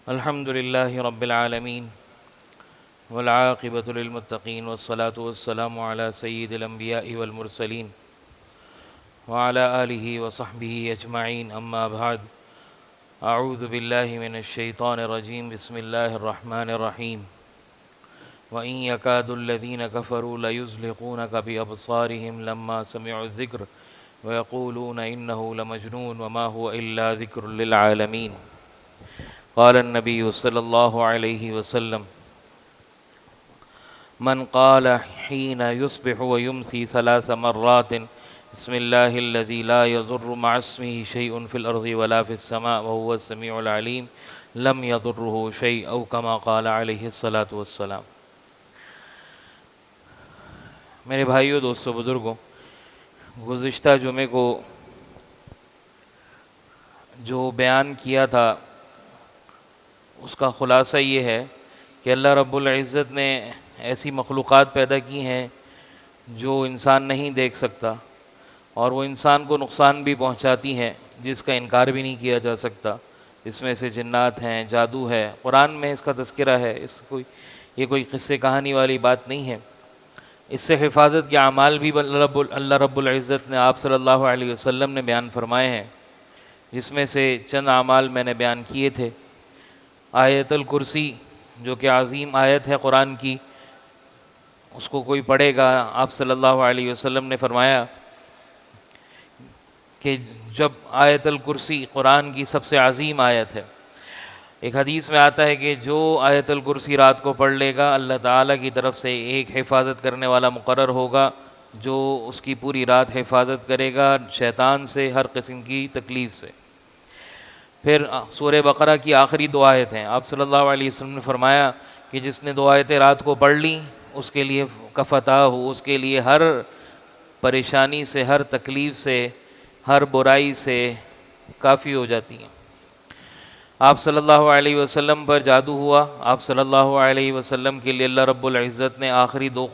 الحمد لله رب العالمين والعاقبة للمتقين والصلاة والسلام على سيد الأنبياء والمرسلين وعلى آله وصحبه أجمعين أما بعد أعوذ بالله من الشيطان الرجيم بسم الله الرحمن الرحيم وإن يكاد الذين كفروا ليزلقونك بأبصارهم لما سمعوا الذكر ويقولون إنه لمجنون وما هو إلا ذكر للعالمين قال النبي صلى الله عليه وسلم من قال حين يصبح ويمسي 3 مرات بسم الله الذي لا يضر مع اسمه شيء في الأرض ولا في السماء وهو السميع العليم لم يضره شيء أو كما قال عليه الصلاة والسلام۔ میرے بھائیو، دوستو، بزرگوں، گزشتہ جمعے کو جو بیان کیا تھا اس کا خلاصہ یہ ہے کہ اللہ رب العزت نے ایسی مخلوقات پیدا کی ہیں جو انسان نہیں دیکھ سکتا، اور وہ انسان کو نقصان بھی پہنچاتی ہیں جس کا انکار بھی نہیں کیا جا سکتا۔ اس میں سے جنات ہیں، جادو ہے، قرآن میں اس کا تذکرہ ہے، یہ کوئی قصے کہانی والی بات نہیں ہے۔ اس سے حفاظت کے اعمال بھی اللہ رب العزت نے آپ صلی اللہ علیہ وسلم نے بیان فرمائے ہیں، جس میں سے چند اعمال میں نے بیان کیے تھے۔ آیت الکرسی جو کہ عظیم آیت ہے قرآن کی، اس کو کوئی پڑھے گا، آپ صلی اللہ علیہ وسلم نے فرمایا کہ جب آیت الکرسی قرآن کی سب سے عظیم آیت ہے، ایک حدیث میں آتا ہے کہ جو آیت الکرسی رات کو پڑھ لے گا، اللہ تعالیٰ کی طرف سے ایک حفاظت کرنے والا مقرر ہوگا جو اس کی پوری رات حفاظت کرے گا شیطان سے، ہر قسم کی تکلیف سے۔ پھر سورہ بقرہ کی آخری 2 آیتیں ہیں، آپ صلی اللہ علیہ وسلم نے فرمایا کہ جس نے 2 آیتیں رات کو پڑھ لیں اس کے لیے کفتہ ہو، اس کے لیے ہر پریشانی سے، ہر تکلیف سے، ہر برائی سے کافی ہو جاتی ہیں۔ آپ صلی اللہ علیہ وسلم پر جادو ہوا، آپ صلی اللہ علیہ وسلم کے لیے اللہ رب العزت نے آخری 2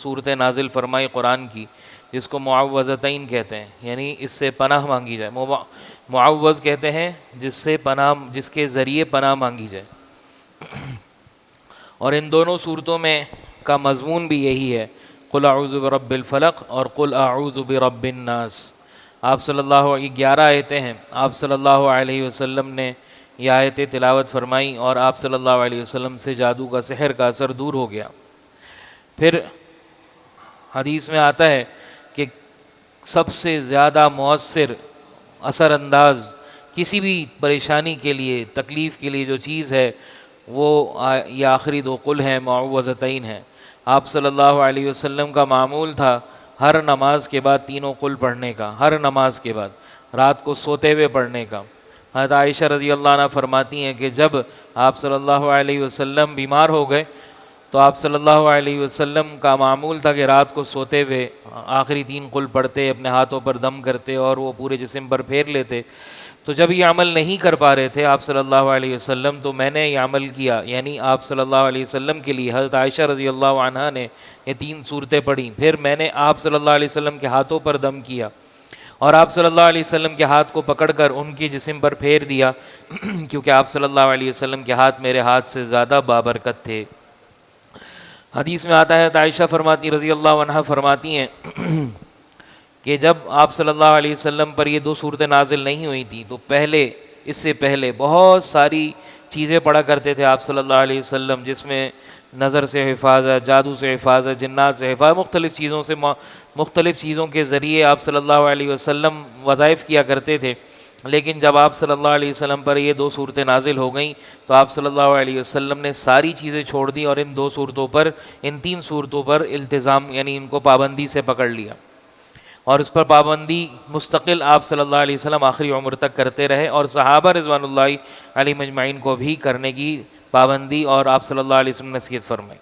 صورتیں نازل فرمائی قرآن کی، جس کو معوذتین کہتے ہیں، یعنی اس سے پناہ مانگی جائے۔ معوذ کہتے ہیں جس کے ذریعے پناہ مانگی جائے، اور ان دونوں صورتوں میں کا مضمون بھی یہی ہے، قل اعوذ برب الفلق اور قل اعوذ برب الناس۔ آپ صلی اللہ علیہ 11 آیتیں ہیں، آپ صلی اللہ علیہ وسلم نے یہ آیتیں تلاوت فرمائی اور آپ صلی اللہ علیہ وسلم سے جادو کا سحر کا اثر دور ہو گیا۔ پھر حدیث میں آتا ہے کہ سب سے زیادہ مؤثر، اثر انداز کسی بھی پریشانی کے لیے، تکلیف کے لیے جو چیز ہے وہ یہ آخری 2 قل ہیں، معوذتین ہیں۔ آپ صلی اللہ علیہ وسلم کا معمول تھا ہر نماز کے بعد 3 قل پڑھنے کا، ہر نماز کے بعد، رات کو سوتے ہوئے پڑھنے کا۔ حضرت عائشہ رضی اللہ عنہ فرماتی ہیں کہ جب آپ صلی اللہ علیہ وسلم بیمار ہو گئے تو آپ صلی اللہ علیہ وسلم کا معمول تھا کہ رات کو سوتے ہوئے آخری 3 قل پڑھتے، اپنے ہاتھوں پر دم کرتے اور وہ پورے جسم پر پھیر لیتے۔ تو جب یہ عمل نہیں کر پا رہے تھے آپ صلی اللہ علیہ وسلم، تو میں نے یہ عمل کیا، یعنی آپ صلی اللہ علیہ وسلم کے لیے حضرت عائشہ رضی اللہ عنہا نے یہ 3 صورتیں پڑھیں۔ پھر میں نے آپ صلی اللہ علیہ وسلم کے ہاتھوں پر دم کیا اور آپ صلی اللہ علیہ وسلم کے ہاتھ کو پکڑ کر ان کے جسم پر پھیر دیا، کیونکہ آپ صلی اللہ علیہ وسلم کے ہاتھ میرے ہاتھ سے زیادہ بابرکت تھے۔ حدیث میں آتا ہے، عائشہ رضی اللہ عنہا فرماتی ہیں کہ جب آپ صلی اللہ علیہ وسلم پر یہ 2 صورتیں نازل نہیں ہوئی تھیں تو اس سے پہلے بہت ساری چیزیں پڑھا کرتے تھے آپ صلی اللہ علیہ وسلم، جس میں نظر سے حفاظت، جادو سے حفاظت، جنات سے حفاظت، مختلف چیزوں کے ذریعے آپ صلی اللہ علیہ وسلم وظائف کیا کرتے تھے۔ لیکن جب آپ صلی اللہ علیہ وسلم پر یہ 2 صورتیں نازل ہو گئیں تو آپ صلی اللہ علیہ وسلم نے ساری چیزیں چھوڑ دیں اور ان 2 صورتوں پر، ان 3 صورتوں پر التزام، یعنی ان کو پابندی سے پکڑ لیا، اور اس پر پابندی مستقل آپ صلی اللہ علیہ وسلم آخری عمر تک کرتے رہے، اور صحابہ رضوان اللہ علیہ مجمعین کو بھی کرنے کی پابندی اور آپ صلی اللہ علیہ وسلم نصیحت فرمائی۔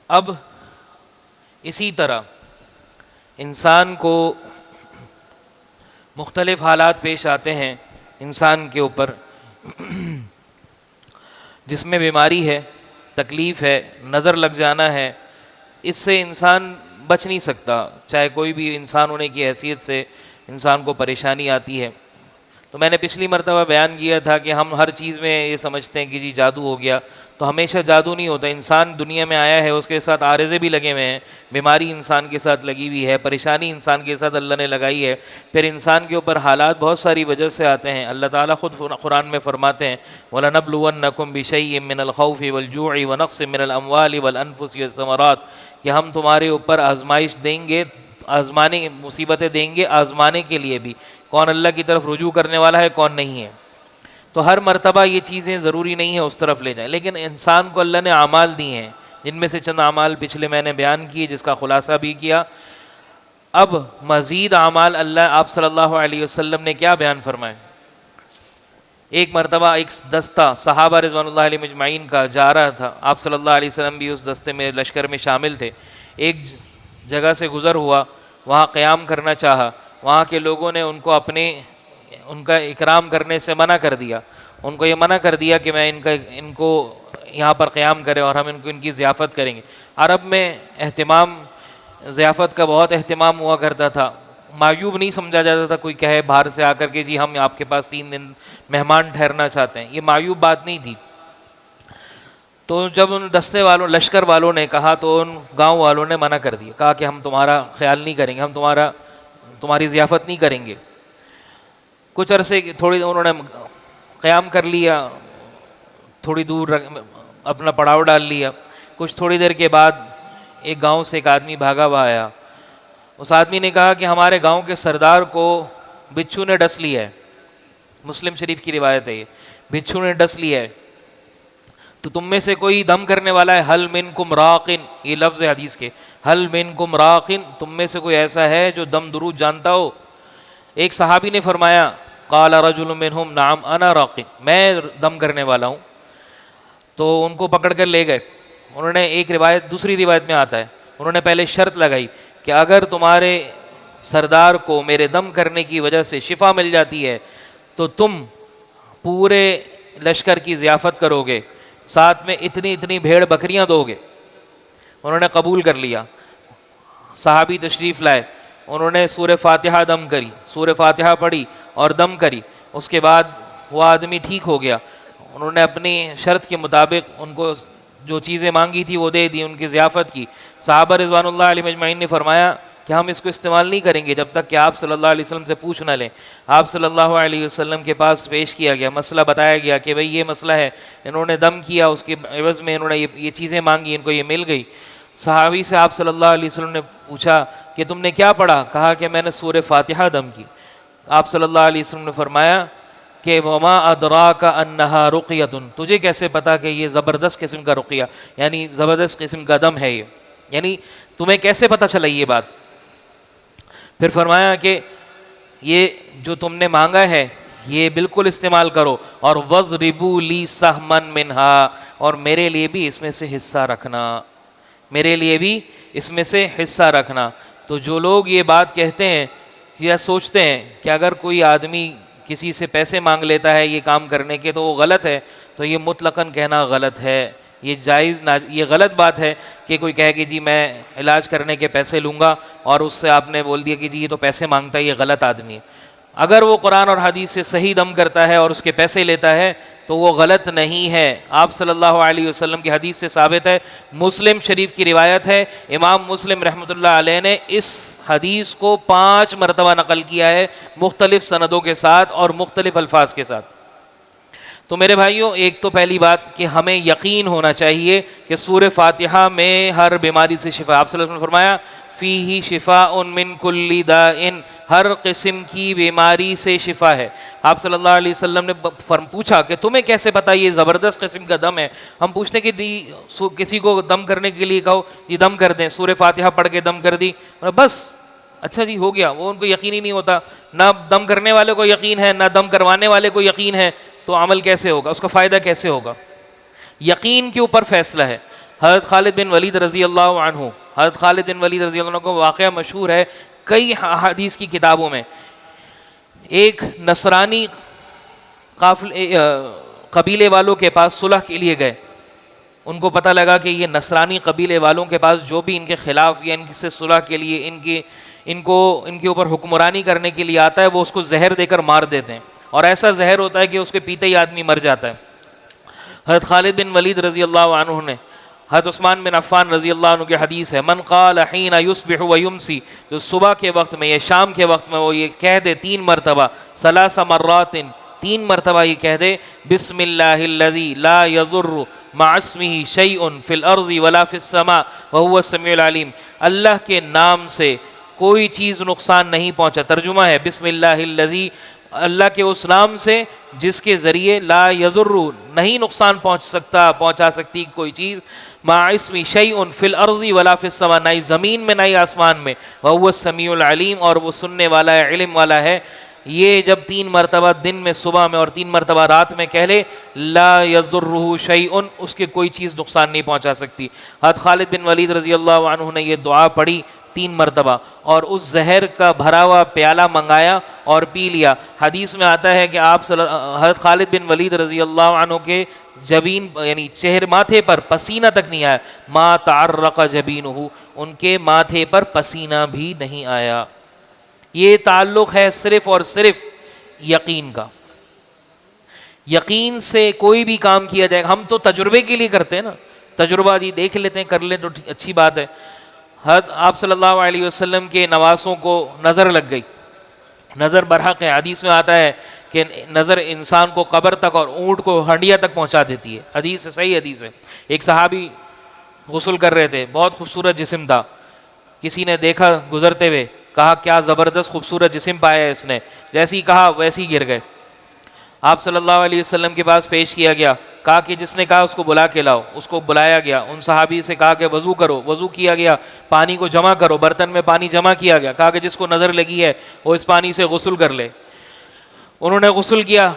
اب اسی طرح انسان کو مختلف حالات پیش آتے ہیں انسان کے اوپر، جس میں بیماری ہے، تکلیف ہے، نظر لگ جانا ہے، اس سے انسان بچ نہیں سکتا، چاہے کوئی بھی انسان ہونے کی حیثیت سے انسان کو پریشانی آتی ہے۔ تو میں نے پچھلی مرتبہ بیان کیا تھا کہ ہم ہر چیز میں یہ سمجھتے ہیں کہ جی جادو ہو گیا، تو ہمیشہ جادو نہیں ہوتا. انسان دنیا میں آیا ہے، اس کے ساتھ عارضے بھی لگے ہوئے ہیں، بیماری انسان کے ساتھ لگی ہوئی ہے، پریشانی انسان کے ساتھ اللہ نے لگائی ہے. پھر انسان کے اوپر حالات بہت ساری وجہ سے آتے ہیں. اللہ تعالیٰ خود قرآن میں فرماتے ہیں وَلَنَبْلُوَنَّكُمْ بِشَيْءٍ مِّنَ الْخَوْفِ وَالْجُوعِ وَنَقْصٍ مِّنَ الْأَمْوَالِ وَالْأَنفُسِ وَالثَّمَرَاتِ، کہ ہم تمہارے اوپر آزمائش دیں گے، آزمانے مصیبتیں دیں گے آزمانے کے لیے بھی. کون اللہ کی طرف رجوع کرنے والا ہے، کون نہیں ہے. تو ہر مرتبہ یہ چیزیں ضروری نہیں ہے اس طرف لے جائیں، لیکن انسان کو اللہ نے اعمال دی ہیں، جن میں سے چند اعمال پچھلے میں نے بیان کیے، جس کا خلاصہ بھی کیا. اب مزید اعمال اللہ آپ صلی اللہ علیہ وسلم نے کیا بیان فرمائے. ایک مرتبہ ایک دستہ صحابہ رضوان اللہ علیہ مجمعین کا جا رہا تھا، آپ صلی اللہ علیہ وسلم بھی اس دستے میں لشکر میں شامل تھے. ایک جگہ سے گزر ہوا، وہاں قیام کرنا چاہا، وہاں کے لوگوں نے ان کا اکرام کرنے سے منع کر دیا. ان کو یہ منع کر دیا کہ میں ان کو یہاں پر قیام کریں اور ہم ان کی ضیافت کریں گے. عرب میں ضیافت کا بہت اہتمام ہوا کرتا تھا. معیوب نہیں سمجھا جاتا تھا کوئی کہے باہر سے آ کر کے جی ہم آپ کے پاس 3 دن مہمان ٹھہرنا چاہتے ہیں، یہ معیوب بات نہیں تھی. تو جب ان دستے والوں لشکر والوں نے کہا تو ان گاؤں والوں نے منع کر دیا، کہا کہ ہم تمہارا خیال نہیں کریں گے، ہم تمہاری ضیافت نہیں کریں گے. کچھ عرصے تھوڑی انہوں نے قیام کر لیا، تھوڑی دور اپنا پڑاؤ ڈال لیا. کچھ تھوڑی دیر کے بعد ایک گاؤں سے ایک آدمی بھاگا ہوا آیا. اس آدمی نے کہا کہ ہمارے گاؤں کے سردار کو بچھو نے ڈس لیا ہے. مسلم شریف کی روایت ہے، یہ بچھو نے ڈس لیا ہے، تو تم میں سے کوئی دم کرنے والا ہے؟ حل منکم راقن، یہ لفظ ہے حدیث کے، حل منکم راقن، تم میں سے کوئی ایسا ہے جو دم درود جانتا ہو؟ ایک صحابی نے فرمایا قال رجل منہم نعم انا راقن، میں دم کرنے والا ہوں. تو ان کو پکڑ کر لے گئے. انہوں نے دوسری روایت میں آتا ہے، انہوں نے پہلے شرط لگائی کہ اگر تمہارے سردار کو میرے دم کرنے کی وجہ سے شفا مل جاتی ہے تو تم پورے لشکر کی ضیافت کرو گے، ساتھ میں اتنی بھیڑ بکریاں دو گے. انہوں نے قبول کر لیا. صحابی تشریف لائے، انہوں نے سورہ فاتحہ دم کری، سورہ فاتحہ پڑھی اور دم کری. اس کے بعد وہ آدمی ٹھیک ہو گیا. انہوں نے اپنی شرط کے مطابق ان کو جو چیزیں مانگی تھی وہ دے دی، ان کی ضیافت کی. صحابہ رضوان اللہ علیہ مجمعین نے فرمایا کہ ہم اس کو استعمال نہیں کریں گے جب تک کہ آپ صلی اللہ علیہ وسلم سے پوچھ نہ لیں. آپ صلی اللہ علیہ وسلم کے پاس پیش کیا گیا، مسئلہ بتایا گیا کہ بھئی یہ مسئلہ ہے. انہوں نے دم کیا، اس کے عوض میں انہوں نے یہ چیزیں مانگی، ان کو یہ مل گئی. صحابی سے آپ صلی اللہ علیہ وسلم نے پوچھا کہ تم نے کیا پڑھا؟ کہا کہ میں نے سورہ فاتحہ دم کی. آپ صلی اللہ علیہ وسلم نے فرمایا کہ وما ادراک انہا رقیۃ، تجھے کیسے پتا کہ یہ زبردست قسم کا رقیہ، یعنی زبردست قسم کا دم ہے، یہ یعنی تمہیں کیسے پتا چلا یہ بات؟ پھر فرمایا کہ یہ جو تم نے مانگا ہے یہ بالکل استعمال کرو، اور وَضْرِبُوا لِي سَهْمًا مِّنْهَا، اور میرے لیے بھی اس میں سے حصہ رکھنا، میرے لیے بھی اس میں سے حصہ رکھنا. تو جو لوگ یہ بات کہتے ہیں یا سوچتے ہیں کہ اگر کوئی آدمی کسی سے پیسے مانگ لیتا ہے یہ کام کرنے کے تو وہ غلط ہے، تو یہ مطلقاً کہنا غلط ہے. یہ یہ غلط بات ہے کہ کوئی کہے کہ جی میں علاج کرنے کے پیسے لوں گا اور اس سے آپ نے بول دیا کہ جی یہ تو پیسے مانگتا ہے، یہ غلط آدمی ہے. اگر وہ قرآن اور حدیث سے صحیح دم کرتا ہے اور اس کے پیسے لیتا ہے تو وہ غلط نہیں ہے. آپ صلی اللہ علیہ وسلم کی حدیث سے ثابت ہے، مسلم شریف کی روایت ہے. امام مسلم رحمۃ اللہ علیہ نے اس حدیث کو 5 مرتبہ نقل کیا ہے، مختلف سندوں کے ساتھ اور مختلف الفاظ کے ساتھ. تو میرے بھائیوں، ایک تو پہلی بات کہ ہمیں یقین ہونا چاہیے کہ سورہ فاتحہ میں ہر بیماری سے شفا. آپ صلی اللہ علیہ وسلم نے فرمایا فیہ شفاء من کل داء، ہر قسم کی بیماری سے شفا ہے. آپ صلی اللہ علیہ وسلم نے پوچھا کہ تمہیں کیسے پتا یہ زبردست قسم کا دم ہے؟ ہم پوچھتے ہیں کہ کسی کو دم کرنے کے لیے کہو یہ دم کر دیں، سورہ فاتحہ پڑھ کے دم کر دی، بس اچھا جی ہو گیا. وہ ان کو یقین ہی نہیں ہوتا، نہ دم کرنے والے کو یقین ہے نہ دم کروانے والے کو یقین ہے، تو عمل کیسے ہوگا، اس کا فائدہ کیسے ہوگا؟ یقین کے اوپر فیصلہ ہے. حضرت خالد بن ولید رضی اللہ عنہ، حضرت خالد بن ولید رضی اللہ عنہ کو واقعہ مشہور ہے کئی حدیث کی کتابوں میں. ایک نصرانی قبیلے والوں کے پاس صلح کے لیے گئے. ان کو پتہ لگا کہ یہ نصرانی قبیلے والوں کے پاس جو بھی ان کے خلاف یا ان سے صلح کے لیے ان کے اوپر حکمرانی کرنے کے لیے آتا ہے وہ اس کو زہر دے کر مار دیتے ہیں. اور ایسا زہر ہوتا ہے کہ اس کے پیتے ہی آدمی مر جاتا ہے۔ حضرت خالد بن ولید رضی اللہ عنہ نے، حضرت عثمان بن عفان رضی اللہ عنہ کی حدیث ہے، من قال حین یصبح ویمسی، جو صبح کے وقت میں یا شام کے وقت میں وہ یہ کہہ دے 3 مرتبہ، 3 مرات، 3 مرتبہ یہ کہہ دے، بسم اللہ الذی لا یضر مع اسمہ شیء فی الارض ولا فی السماء وہو السمیع العلیم، اللہ کے نام سے کوئی چیز نقصان نہیں پہنچا۔ ترجمہ ہے بسم اللہ الذی، اللہ کے اس نام سے جس کے ذریعے لا یضر، نہیں نقصان پہنچا سکتی کوئی چیز، مع اسم شیء فی الارض ولا فی السماء، نہ زمین میں نہ ہی آسمان میں، وہو السمیع العلیم، اور وہ سننے والا ہے، علم والا ہے۔ یہ جب 3 مرتبہ دن میں صبح میں اور 3 مرتبہ رات میں کہہ لے، لا یضرہ شیء، اس کے کوئی چیز نقصان نہیں پہنچا سکتی۔ حضرت خالد بن ولید رضی اللہ عنہ نے یہ دعا پڑھی 3 مرتبہ اور اس زہر کا بھرا ہوا پیالہ منگایا اور پی لیا۔ حدیث میں آتا ہے کہ حضرت خالد بن ولید رضی اللہ عنہ کے جبین یعنی چہرے ماتھے پر پسینہ تک نہیں آیا، ما تعرق جبینہ، ان کے ماتھے پر پسینہ بھی نہیں آیا۔ یہ تعلق ہے صرف اور صرف یقین کا۔ یقین سے کوئی بھی کام کیا جائے گا۔ ہم تو تجربے کے لیے کرتے ہیں نا، تجربہ جی دیکھ لیتے ہیں، کر لیں تو اچھی بات ہے۔ حضرت آپ صلی اللہ علیہ وسلم کے نواسوں کو نظر لگ گئی، نظر برحق ہے، حدیث میں آتا ہے کہ نظر انسان کو قبر تک اور اونٹ کو ہنڈیا تک پہنچا دیتی ہے، حدیث ہے، صحیح حدیث ہے۔ ایک صحابی غسل کر رہے تھے، بہت خوبصورت جسم تھا، کسی نے دیکھا گزرتے ہوئے، کہا کیا زبردست خوبصورت جسم پایا ہے اس نے، جیسے ہی کہا ویسے ہی گر گئے۔ آپ صلی اللہ علیہ وسلم کے پاس پیش کیا گیا، کہا کہ جس نے کہا اس کو بلا کے لاؤ، اس کو بلایا گیا، ان صحابی سے کہا کہ وضو کرو، وضو کیا گیا، پانی کو جمع کرو، برتن میں پانی جمع کیا گیا، کہا کہ جس کو نظر لگی ہے وہ اس پانی سے غسل کر لے۔ انہوں نے غسل کیا،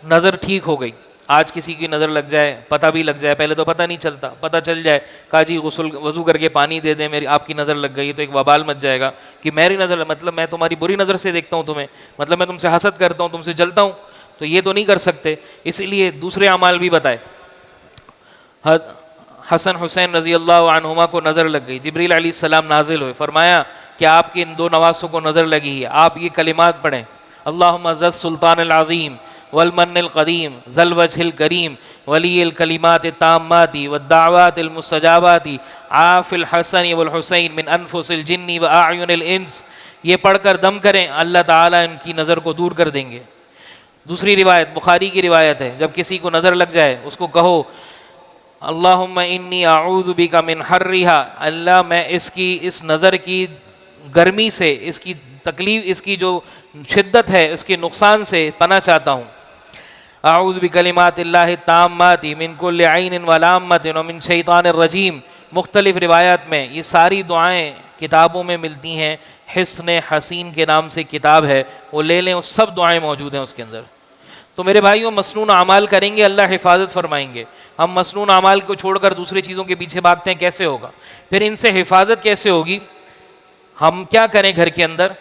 نظر ٹھیک ہو گئی۔ آج کسی کی نظر لگ جائے، پتہ بھی لگ جائے، پہلے تو پتہ نہیں چلتا، پتہ چل جائے، کہا جی وضو کر کے پانی دے دیں، میری آپ کی نظر لگ گئی، تو ایک وبال مچ جائے گا کہ میری نظر، مطلب میں تمہاری بری نظر سے دیکھتا ہوں تمہیں، مطلب میں تم سے حسد کرتا ہوں، تم سے جلتا ہوں، تو یہ تو نہیں کر سکتے، اس لیے دوسرے اعمال بھی بتائے۔ حسن حسین رضی اللہ عنہما کو نظر لگ گئی، جبریل علیہ السلام نازل ہوئے، فرمایا کہ آپ کے ان 2 نواسوں کو نظر لگی ہے، آپ یہ کلمات پڑھیں، اللہم ذا السلطان العظیم والمن القدیم ذا الوجہ الکریم ولی الکلمات التامات والدعوات المستجابات عاف الحسن والحسین من انفس الجن واعین الانس، یہ پڑھ کر دم کریں، اللہ تعالیٰ ان کی نظر کو دور کر دیں گے۔ دوسری روایت بخاری کی روایت ہے، جب کسی کو نظر لگ جائے اس کو کہو اللہم انی اعوذ بک من حرھا، اللہ میں اس نظر کی گرمی سے، اس کی تکلیف، اس کی جو شدت ہے، اس کے نقصان سے پناہ چاہتا ہوں۔ اعوذ بکلمات اللہ التامات من کل عین ولامۃ ومن شیطان الرجیم۔ مختلف روایات میں یہ ساری دعائیں کتابوں میں ملتی ہیں، حصن حسین کے نام سے کتاب ہے، وہ لے لیں، سب دعائیں موجود ہیں اس کے اندر۔ تو میرے بھائیوں، مسنون اعمال کریں گے اللہ حفاظت فرمائیں گے۔ ہم مسنون اعمال کو چھوڑ کر دوسری چیزوں کے پیچھے بھاگتے ہیں، کیسے ہوگا؟ پھر ان سے حفاظت کیسے ہوگی؟ ہم کیا کریں گھر کے اندر؟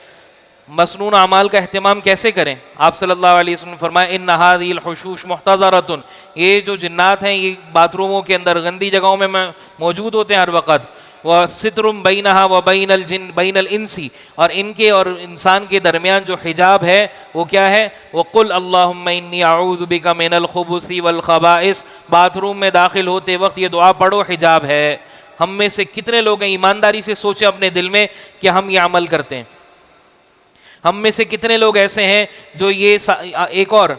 مسنون اعمال کا اہتمام کیسے کریں؟ آپ صلی اللہ علیہ وسلم نے فرمایا ان هذه الحشوش محتضرۃ، یہ جو جنات ہیں یہ باتھ روموں کے اندر گندی جگہوں میں موجود ہوتے ہیں ہر وقت، وستر بینها وبین الجن بین الانس، اور ان کے اور انسان کے درمیان جو حجاب ہے وہ کیا ہے؟ وقل اللہم انی اعوذ بک من الخبث والخبائث، باتھ روم میں داخل ہوتے وقت یہ دعا پڑھو، حجاب ہے۔ ہم میں سے کتنے لوگ ہیں ایمانداری سے سوچیں اپنے دل میں کہ ہم یہ عمل کرتے ہیں؟ ہم میں سے کتنے لوگ ایسے ہیں جو یہ ایک اور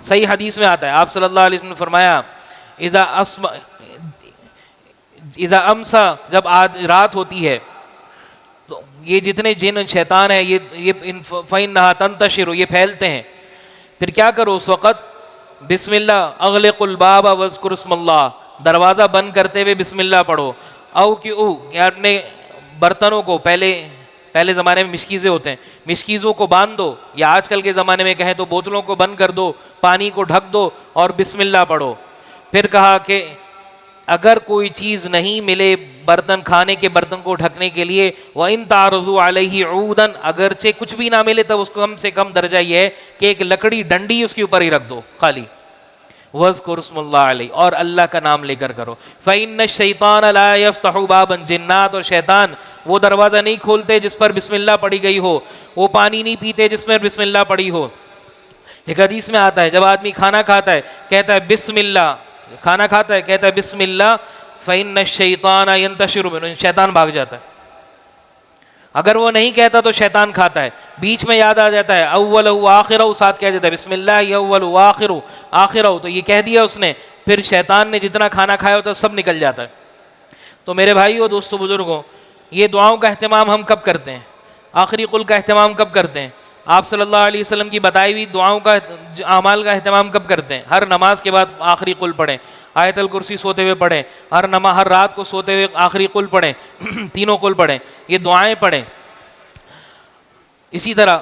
صحیح حدیث میں آتا ہے، آپ صلی اللہ علیہ وسلم نے فرمایا اذا امسا، جب رات ہوتی ہے تو یہ جتنے جن شیطان ہیں یہ فإنها تنتشر، یہ پھیلتے ہیں، پھر کیا کرو اس وقت؟ بسم اللہ، اغلق الباب واذکر اسم اللہ، دروازہ بند کرتے ہوئے بسم اللہ پڑھو، یا اپنے برتنوں کو پہلے زمانے میں مشکیزیں ہوتے ہیں، مشکیزوں کو باندھ دو، یا آج کل کے زمانے میں کہیں تو بوتلوں کو بند کر دو، پانی کو ڈھک دو اور بسم اللہ پڑھو۔ پھر کہا کہ اگر کوئی چیز نہیں ملے برتن، کھانے کے برتن کو ڈھکنے کے لیے، وَإِن تَعْرُضُوا عَلَيْهِ عُودًا، اگرچہ کچھ بھی نہ ملے تب اس کو کم سے کم درجہ یہ ہے کہ ایک لکڑی ڈنڈی اس کے اوپر ہی رکھ دو خالی، وَاذْكُرُ اسْمَ اللَّهِ عَلَيْهِ، اور اللہ کا نام لے کر کرو۔ فَإِنَّ الشَّيْطَانَ لَا يَفْتَحُ بَابًا، جنات اور شیطان وہ دروازہ نہیں کھولتے جس پر بسم اللہ پڑھی گئی ہو، وہ پانی نہیں پیتے جس میں بسم اللہ پڑھی ہو۔ ایک حدیث میں آتا ہے جب آدمی کھانا کھاتا ہے کہتا ہے بسم اللہ، کھانا کھاتا ہے کہتا ہے بسم اللہ، فإن الشیطان ینتشر منہ، شیطان بھاگ جاتا ہے۔ اگر وہ نہیں کہتا تو شیطان کھاتا ہے، بیچ میں یاد آ جاتا ہے اول و آخر، ساتھ کہہ دیتا ہے بسم اللہ اول و آخر آخر، تو یہ کہہ دیا اس نے، پھر شیطان نے جتنا کھانا کھایا ہوتا ہے سب نکل جاتا ہے۔ تو میرے بھائیو، دوستو، بزرگوں، یہ دعاؤں کا اہتمام ہم کب کرتے ہیں؟ آخری قل کا اہتمام کب کرتے ہیں؟ آپ صلی اللہ علیہ وسلم کی بتائی ہوئی دعاؤں کا، اعمال کا اہتمام کب کرتے ہیں؟ ہر نماز کے بعد آخری قل پڑھیں، آیت الکرسی سوتے ہوئے پڑھیں، ہر رات کو سوتے ہوئے آخری قل پڑھیں، تینوں قل پڑھیں، یہ دعائیں پڑھیں۔ اسی طرح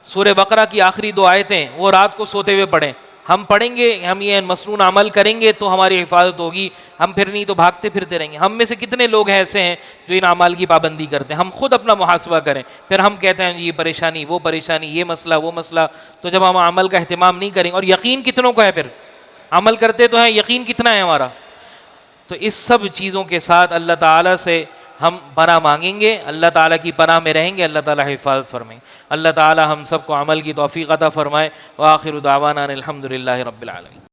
سورہ بقرہ کی آخری دو آیتیں وہ رات کو سوتے ہوئے پڑھیں۔ ہم پڑھیں گے، ہم یہ مسنون عمل کریں گے تو ہماری حفاظت ہوگی، ہم پھر نہیں تو بھاگتے پھرتے رہیں گے۔ ہم میں سے کتنے لوگ ہیں ایسے ہیں جو ان اعمال کی پابندی کرتے ہیں؟ ہم خود اپنا محاسبہ کریں، پھر ہم کہتے ہیں یہ پریشانی، وہ پریشانی، یہ مسئلہ، وہ مسئلہ۔ تو جب ہم عمل کا اہتمام نہیں کریں، اور یقین کتنوں کو ہے، پھر عمل کرتے تو ہیں، یقین کتنا ہے ہمارا؟ تو اس سب چیزوں کے ساتھ اللہ تعالیٰ سے ہم پناہ مانگیں گے، اللہ تعالیٰ کی پناہ میں رہیں گے، اللہ تعالیٰ حفاظت فرمائیں گے۔ اللہ تعالیٰ ہم سب کو عمل کی توفیق عطا فرمائے۔ وآخر دعوانا ان الحمد للہ رب العالمین۔